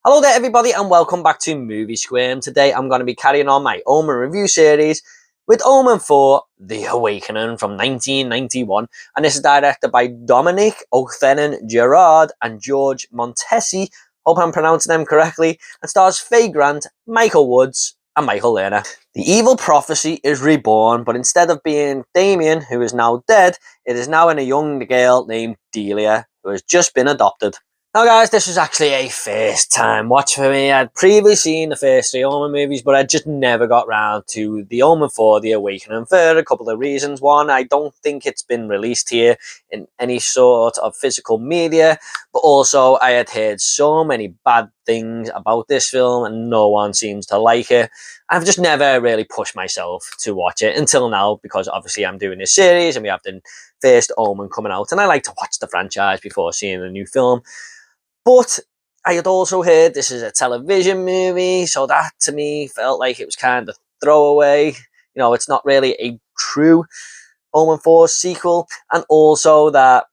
Hello there everybody and welcome back to Movie Squirm. Today I'm going to be carrying on my Omen review series with Omen 4 The Awakening from 1991, and this is directed by Dominic O'Thennan Gerard and George Montesi, hope I'm pronouncing them correctly, and stars Faye Grant, Michael Woods and Michael Lerner. The evil prophecy is reborn, but instead of being Damien, who is now dead, it is now in a young girl named Delia, who has just been adopted. Now guys, this was actually a first time watch for me. I'd previously seen the first three Omen movies, but I just never got round to The Omen 4 The Awakening for a couple of reasons. One, I don't think it's been released here in any sort of physical media, but also I had heard so many bad things about this film and no one seems to like it. I've just never really pushed myself to watch it until now, because obviously I'm doing this series and we have the first Omen coming out, and I like to watch the franchise before seeing a new film. But I had also heard this is a television movie, so that to me felt like it was kind of throwaway. You know, it's not really a true Omen 4 sequel. And also that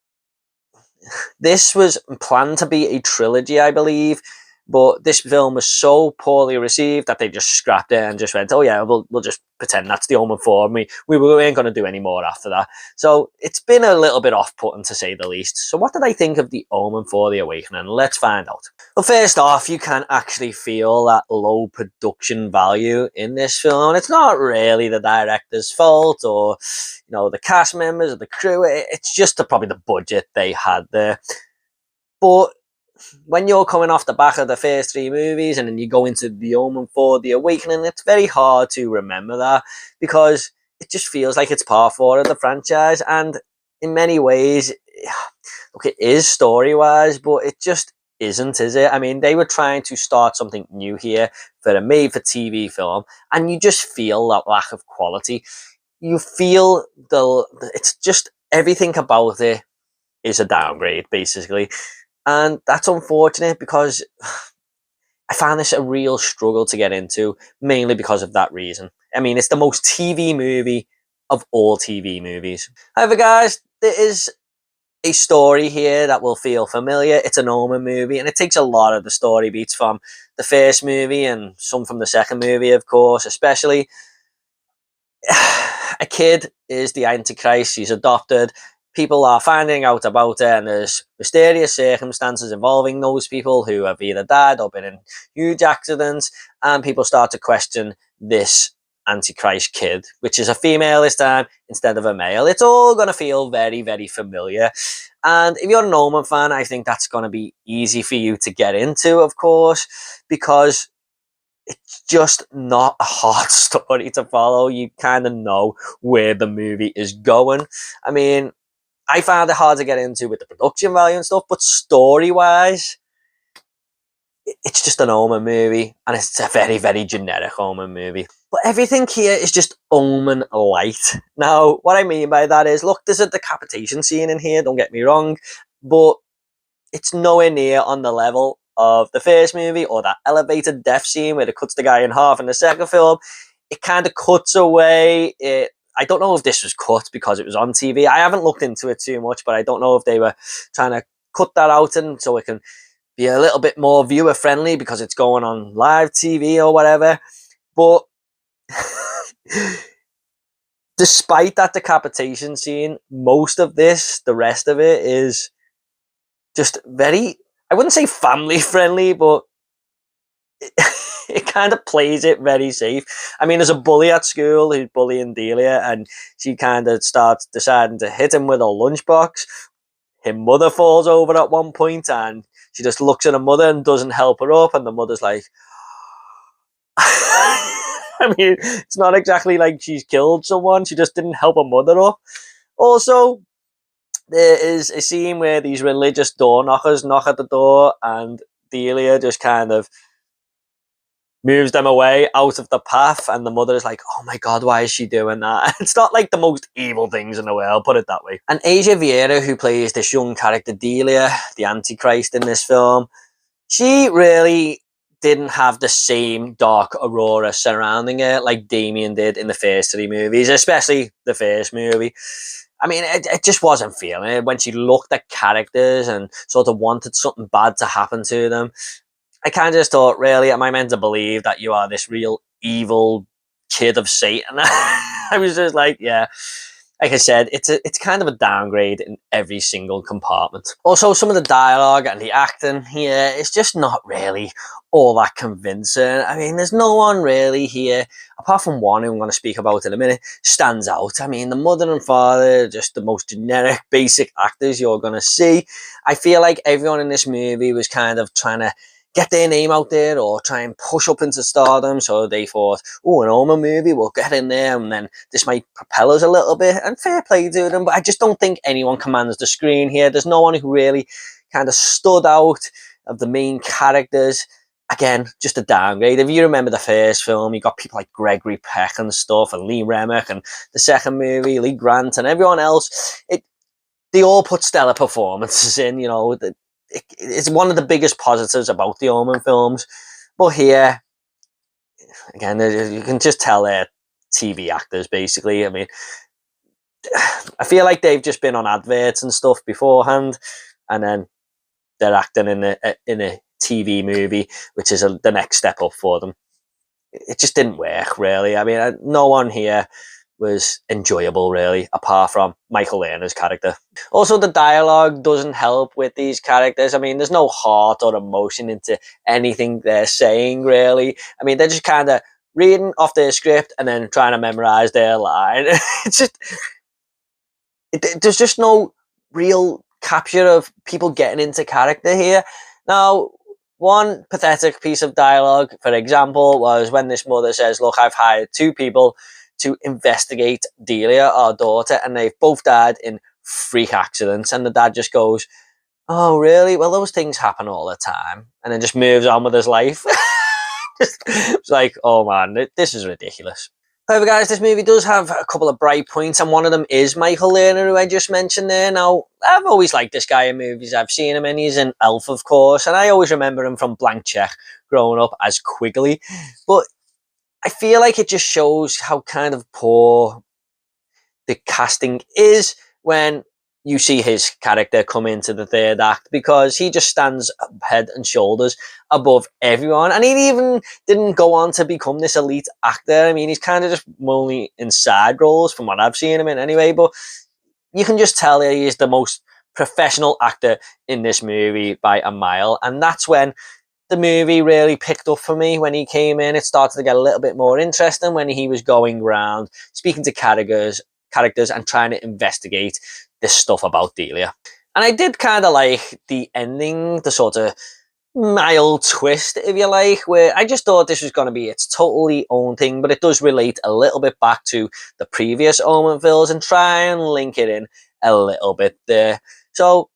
this was planned to be a trilogy, I believe. But this film was so poorly received that they just scrapped it and just went, oh yeah, we'll just pretend that's the Omen 4. We ain't going to do any more after that. So it's been a little bit off-putting, to say the least. So what did I think of the Omen 4 The Awakening? Let's find out. Well, first off, you can actually feel that low production value in this film. It's not really the director's fault or, you know, the cast members or the crew. It's just probably the budget they had there. But when you're coming off the back of the first three movies and then you go into The Omen 4 The Awakening, it's very hard to remember that, because it just feels like it's part 4 of the franchise. And in many ways, look, it is story-wise, but it just isn't, is it? I mean, they were trying to start something new here for a made-for-TV film, and you just feel that lack of quality. You feel it's just everything about it is a downgrade, basically. And that's unfortunate, because I found this a real struggle to get into, mainly because of that reason. I mean, it's the most TV movie of all TV movies. However, guys, there is a story here that will feel familiar. It's an Omen movie, and it takes a lot of the story beats from the first movie and some from the second movie, of course, especially. A kid is the Antichrist. She's adopted. People are finding out about it, and there's mysterious circumstances involving those people who have either died or been in huge accidents, and people start to question this Antichrist kid, which is a female this time instead of a male. It's all going to feel very, very familiar. And if you're an Omen fan, I think that's going to be easy for you to get into, of course, because it's just not a hard story to follow. You kind of know where the movie is going. I mean, I found it hard to get into with the production value and stuff, but story-wise, it's just an Omen movie, and it's a very, very generic Omen movie. But everything here is just Omen light. Now, what I mean by that is, look, there's a decapitation scene in here, don't get me wrong, but it's nowhere near on the level of the first movie or that elevated death scene where it cuts the guy in half in the second film. It kind of cuts away. I don't know if this was cut because it was on TV. I haven't looked into it too much, but I don't know if they were trying to cut that out and so it can be a little bit more viewer friendly because it's going on live TV or whatever. But despite that decapitation scene, most of this, the rest of it, is just very, I wouldn't say family friendly, but it kind of plays it very safe. I mean, there's a bully at school who's bullying Delia, and she kind of starts deciding to hit him with a lunchbox. Her mother falls over at one point, and she just looks at her mother and doesn't help her up, and the mother's like, I mean, it's not exactly like she's killed someone, she just didn't help her mother up. Also, there is a scene where these religious door knockers knock at the door, and Delia just kind of moves them away out of the path, and the mother is like, oh my god, why is she doing that? It's not like the most evil things in the world, put it that way. And Asia Vieira, who plays this young character Delia, the Antichrist in this film, she really didn't have the same dark aurora surrounding her like Damien did in the first three movies, especially the first movie. I mean, it just wasn't feeling it when she looked at characters and sort of wanted something bad to happen to them. I kind of just thought, really, am I meant to believe that you are this real evil kid of Satan? I was just like, yeah. Like I said, it's kind of a downgrade in every single compartment. Also, some of the dialogue and the acting here is just not really all that convincing. I mean, there's no one really here, apart from one who I'm going to speak about in a minute, stands out. I mean, the mother and father are just the most generic, basic actors you're going to see. I feel like everyone in this movie was kind of trying to get their name out there or try and push up into stardom. So they thought, oh, an Omen movie, we'll get in there and then this might propel us a little bit. And fair play to them, but I just don't think anyone commands the screen here. There's no one who really kind of stood out of the main characters. Again, just a downgrade. If you remember the first film, you got people like Gregory Peck and stuff, and Lee Remick, and the second movie, Lee Grant, and everyone else. They all put stellar performances in, you know. It's one of the biggest positives about the Omen films. But here, again, you can just tell they're TV actors, basically. I mean, I feel like they've just been on adverts and stuff beforehand, and then they're acting in a TV movie, which is the next step up for them. It just didn't work, really. I mean, no one here was enjoyable, really, apart from Michael Lerner's character. Also, the dialogue doesn't help with these characters. I mean, there's no heart or emotion into anything they're saying, really. I mean, they're just kind of reading off their script and then trying to memorize their line. It's just... there's just no real capture of people getting into character here. Now, one pathetic piece of dialogue, for example, was when this mother says, look, I've hired 2 people to investigate Delia, our daughter, and they've both died in freak accidents. And the dad just goes, oh, really? Well, those things happen all the time. And then just moves on with his life. It's like, oh man, this is ridiculous. However, guys, this movie does have a couple of bright points, and one of them is Michael Lerner, who I just mentioned there. Now, I've always liked this guy in movies. I've seen him in, he's in Elf, of course, and I always remember him from Blank Check growing up as Quigley. But I feel like it just shows how kind of poor the casting is when you see his character come into the third act, because he just stands head and shoulders above everyone. And he even didn't go on to become this elite actor. I mean, he's kind of just only in side roles from what I've seen him in anyway, but you can just tell he is the most professional actor in this movie by a mile. And that's when the movie really picked up for me. When he came in, it started to get a little bit more interesting when he was going around speaking to characters and trying to investigate this stuff about Delia. And I did kind of like the ending, the sort of mild twist, if you like, where I just thought this was going to be its totally own thing, but it does relate a little bit back to the previous Omen films and try and link it in a little bit there. So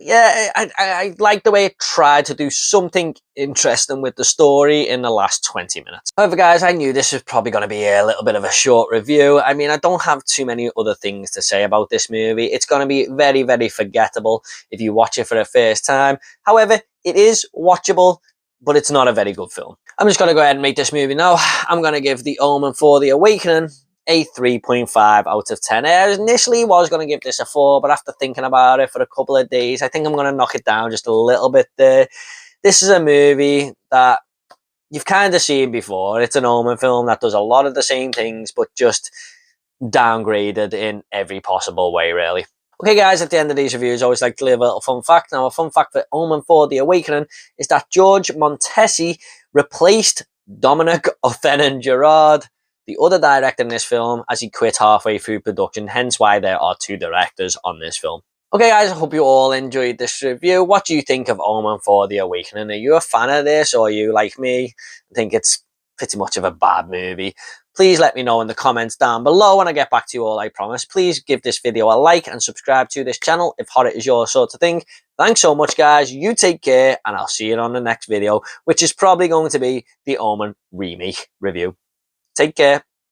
yeah, I like the way it tried to do something interesting with the story in the last 20 minutes. However, guys, I knew this was probably going to be a little bit of a short review. I mean, I don't have too many other things to say about this movie. It's going to be very, very forgettable if you watch it for the first time. However, it is watchable, but it's not a very good film. I'm just going to go ahead and make this movie now. I'm going to give The Omen for The Awakening a 3.5 out of 10. I initially was going to give this a 4, but after thinking about it for a couple of days, I think I'm going to knock it down just a little bit there. This is a movie that you've kind of seen before. It's an Omen film that does a lot of the same things, but just downgraded in every possible way, really. Okay, guys, at the end of these reviews, I always like to leave a little fun fact. Now, a fun fact for Omen for The Awakening is that George Montesi replaced Dominic Offerman-Gerard, the other director in this film, as he quit halfway through production, hence why there are 2 directors on this film. Okay, guys, I hope you all enjoyed this review. What do you think of Omen for The Awakening? Are you a fan of this, or are you like me, think it's pretty much of a bad movie? Please let me know in the comments down below when I get back to you all, I promise. Please give this video a like and subscribe to this channel if horror is your sort of thing. Thanks so much, guys. You take care, and I'll see you on the next video, which is probably going to be the Omen remake review. Take care.